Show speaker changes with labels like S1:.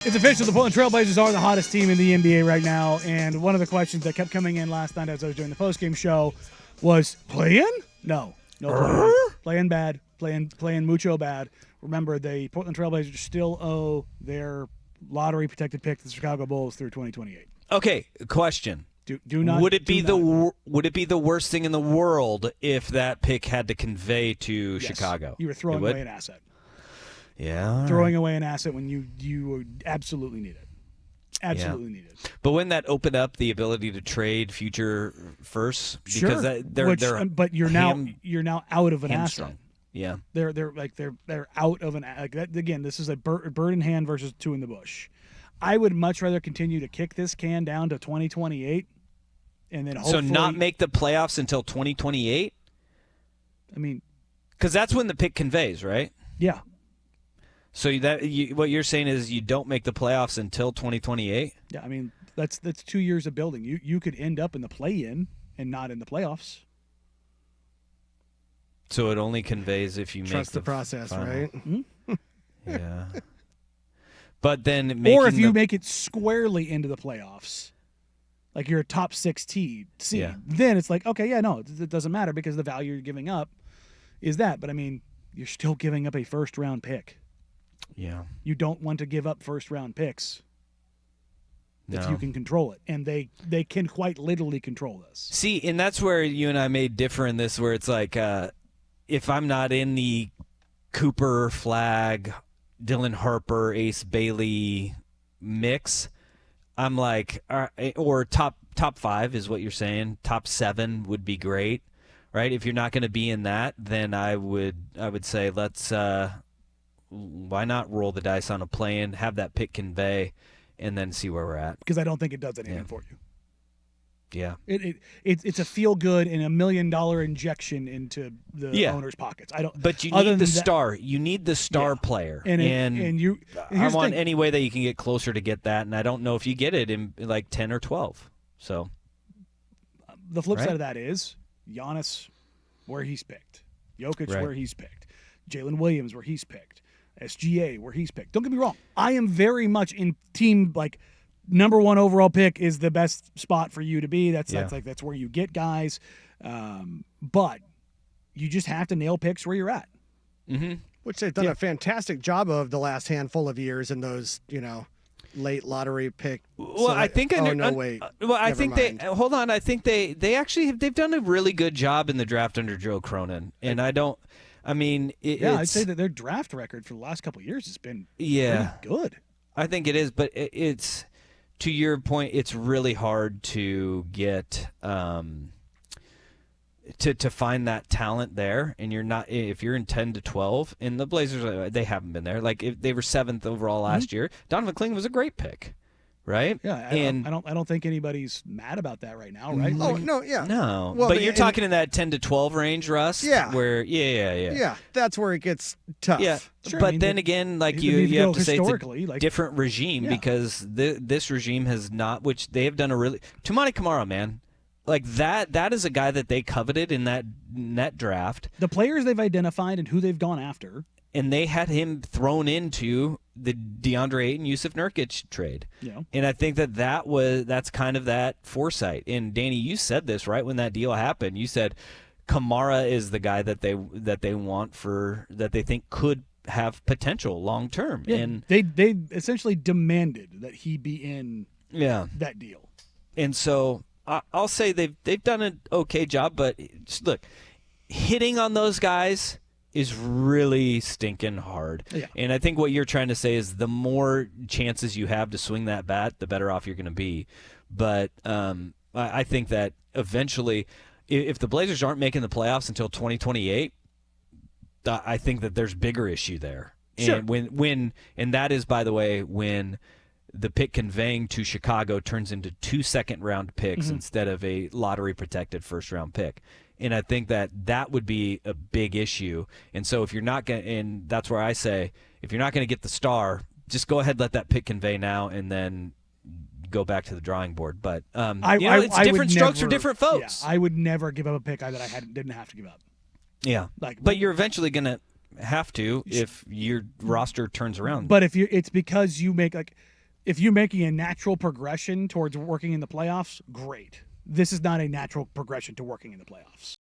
S1: It's official. The Portland Trailblazers are the hottest team in the NBA right now. And one of the questions that kept coming in last night as I was doing the postgame show was, play-in? No play-in. Playing bad. Playing mucho bad. Remember, the Portland Trailblazers still owe their lottery-protected pick to the Chicago Bulls through 2028.
S2: Okay, question.
S1: Would it be
S2: the worst thing in the world if that pick had to convey to
S1: Yes.
S2: Chicago?
S1: You were throwing away an asset.
S2: Yeah.
S1: Throwing away an asset when you would absolutely need it. Absolutely need it.
S2: But wouldn't that open up the ability to trade future firsts? Because
S1: Sure. But you're now out of an
S2: hamstrung.
S1: asset.
S2: Yeah.
S1: They're out of an like that, again. This is a bird in hand versus two in the bush. I would much rather continue to kick this can down to 2028, and then hopefully,
S2: so not make the playoffs until 2028.
S1: I mean,
S2: because that's when the pick conveys, right?
S1: Yeah.
S2: So what you're saying is you don't make the playoffs until 2028?
S1: Yeah, I mean that's 2 years of building. You could end up in the play-in and not in the playoffs.
S2: So it only conveys if you
S3: trust
S2: make
S3: the process,
S2: final.
S3: right?
S1: Mm-hmm.
S2: Yeah. But then
S1: or if you make it squarely into the playoffs, like you're a top 6 seed, then it's like, okay, yeah, no, it doesn't matter because the value you're giving up is that. But I mean, you're still giving up a first-round pick.
S2: Yeah.
S1: You don't want to give up first-round picks if
S2: No.
S1: you can control it. And they can quite literally control this.
S2: See, and that's where you and I may differ in this, where it's like if I'm not in the Cooper, Flag, Dylan Harper, Ace Bailey mix, I'm like, or top 5 is what you're saying. Top 7 would be great, right? If you're not going to be in that, then I would say let's why not roll the dice on a play-in, have that pick convey, and then see where we're at.
S1: Because I don't think it does anything for you.
S2: Yeah.
S1: It's a feel-good and $1 million injection into the owner's pockets.
S2: But you need the star. You need the star player.
S1: And
S2: I want any way that you can get closer to get that, and I don't know if you get it in like 10 or 12. So
S1: the flip side of that is Giannis, where he's picked. Jokic, where he's picked. Jalen Williams, where he's picked. SGA, where he's picked. Don't get me wrong. I am very much in team, like, number 1 overall pick is the best spot for you to be. That's where you get guys. But you just have to nail picks where you're at.
S2: Mm-hmm.
S3: Which they've done a fantastic job of the last handful of years in those, late lottery pick.
S2: Well, I think hold on. I think they actually they've done a really good job in the draft under Joe Cronin, and I'd
S1: say that their draft record for the last couple of years has been
S2: pretty
S1: good.
S2: I think it is, but it's to your point. It's really hard to get to find that talent there, and you're not if you're in 10 to 12. And the Blazers, they haven't been there. Like if they were 7th overall last year, Donovan Clingan was a great pick, right?
S1: Yeah, I don't think anybody's mad about that right now, right?
S3: Oh no, yeah,
S2: no.
S3: Well,
S2: but you're talking in that 10 to 12 range, Russ.
S3: Yeah,
S2: where
S3: that's where it gets tough.
S2: Yeah,
S1: sure,
S2: but then again, like you have to say it's a different regime because this regime has not, which they have done a really Toumani Camara, man. Like that is a guy that they coveted in that draft.
S1: The players they've identified and who they've gone after.
S2: And they had him thrown into the DeAndre Ayton, Yusuf Nurkic trade.
S1: Yeah.
S2: And I think that's kind of that foresight. And Danny, you said this right when that deal happened. You said Camara is the guy that they want that they think could have potential long term.
S1: Yeah,
S2: and
S1: they essentially demanded that he be in that deal.
S2: And so I'll say they've done an okay job, but just look, hitting on those guys is really stinking hard.
S1: Yeah.
S2: And I think what you're trying to say is the more chances you have to swing that bat, the better off you're going to be. But I think that eventually, if the Blazers aren't making the playoffs until 2028, I think that there's bigger issue there.
S1: Sure.
S2: And and that is, by the way, when the pick conveying to Chicago turns into 2 second-round picks instead of a lottery-protected first-round pick. And I think that would be a big issue. And so if you're not going to – and that's where I say if you're not going to get the star, just go ahead, let that pick convey now, and then go back to the drawing board. But it's different strokes for different folks.
S1: Yeah, I would never give up a pick that I didn't have to give up.
S2: Yeah. But you're eventually going to have to if your roster turns around.
S1: But it's because you make – like – if you're making a natural progression towards working in the playoffs, great. This is not a natural progression to working in the playoffs.